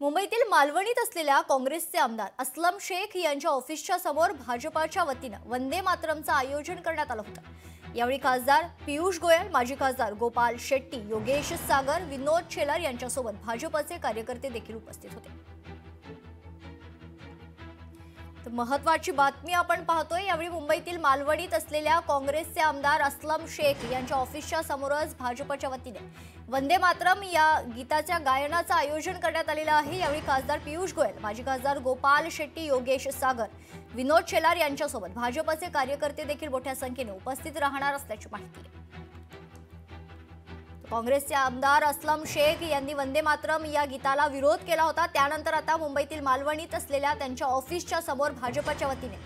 मुंबईतील मालवणीत असलेल्या काँग्रेसचे आमदार असलम शेख यांच्या ऑफिसच्या समोर भाजपाच्या वतीने वंदे मातरमचं आयोजन करण्यात आलं होतं। यावेळी खासदार पियुष गोयल, माजी खासदार गोपाल शेट्टी, योगेश सागर, विनोद शेलार यांच्यासोबत भाजपचे कार्यकर्ते देखील उपस्थित होते। महत्त्वाची बातमी आपण पाहतोय। यावेळी मुंबईतील मालवणीत असलेल्या काँग्रेसचे आमदार असलम शेख यांच्या ऑफिसच्या समोरच भाजपच्या वतीने वंदे मातरम या गीताच्या गायनाचं आयोजन करण्यात आलेलं आहे। यावेळी खासदार पियुष गोयल, माजी खासदार गोपाल शेट्टी, योगेश सागर, विनोद शेलार यांच्यासोबत भाजपचे कार्यकर्ते देखील मोठ्या संख्येने उपस्थित राहणार असल्याची माहिती आहे। काँग्रेसचे आमदार असलम शेख यांनी वंदे मातरम या गीताला विरोध केला होता। त्यानंतर आता मुंबईतील मालवणीत असलेल्या त्यांच्या ऑफिसच्या समोर भाजपच्या वतीने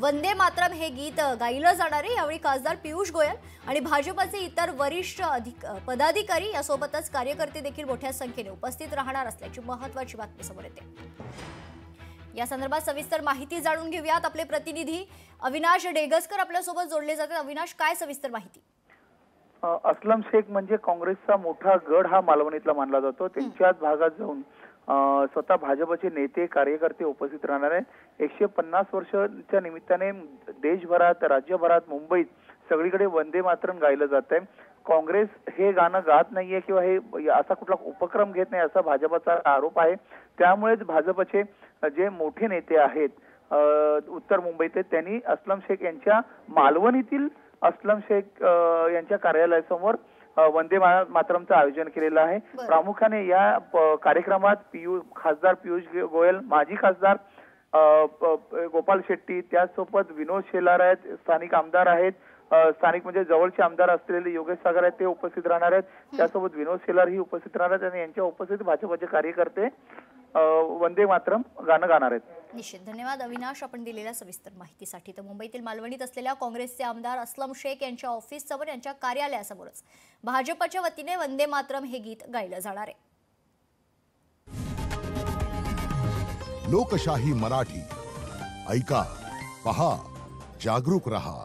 वंदे मातरम हे गीत गायलं जाणार आहे। यावेळी खासदार पियुष गोयल आणि भाजपचे इतर वरिष्ठ पदाधिकारी यासोबतच कार्यकर्ते देखील मोठ्या संख्येने उपस्थित राहणार असल्याची महत्त्वाची बातमी समोर येते। या संदर्भात सविस्तर माहिती जाणून घेऊयात। आपले प्रतिनिधी अविनाश डेगसकर आपल्यासोबत जोडले जातात। अविनाश, काय सविस्तर माहिती? असलम शेख म्हणजे काँग्रेसचा मोठा गड हा मालवणीतला मानला जातो। त्यांच्याच भागात जाऊन स्वतः भाजपचे नेते कार्यकर्ते उपस्थित राहणार आहे। 150 वर्षाच्या निमित्ताने देशभरात, राज्यभरात, मुंबईत सगळीकडे वंदे मातरम गायलं जात आहे। काँग्रेस हे गाणं गात नाहीये किंवा हे असा कुठला उपक्रम घेत नाही असा भाजपचा आरोप आहे। त्यामुळेच भाजपचे जे मोठे नेते आहेत उत्तर मुंबईत, त्यांनी असलम शेख यांच्या मालवणीतील असलम शेख यांच्या कार्यालयासमोर वंदे मातरमचं आयोजन केलेलं आहे। प्रामुख्याने या कार्यक्रमात खासदार पियुष गोयल, माजी खासदार गोपाल शेट्टी, त्याचसोबत विनोद शेलार आहेत, स्थानिक आमदार आहेत, स्थानिक म्हणजे जवळचे आमदार असलेले योगेश सागर आहेत, ते उपस्थित राहणार आहेत। त्यासोबत विनोद शेलार ही उपस्थित राहणार आहेत आणि यांच्या उपस्थित भाजपचे कार्यकर्ते वंदे मातरम गाणं गाणार आहेत। निश्चित धन्यवाद अविनाश, आपण दिलेल्या सविस्तर माहितीसाठी। तर मुंबईतील मालवणीत असलेल्या काँग्रेसचे आमदार असलम शेख यांच्या ऑफिस समोर, यांच्या कार्यालयासमोरच भाजपच्या वतीने वंदे मातरम हे गीत गायलं जाणार आहे। लोकशाही मराठी ऐका, पहा, जागरूक रहा।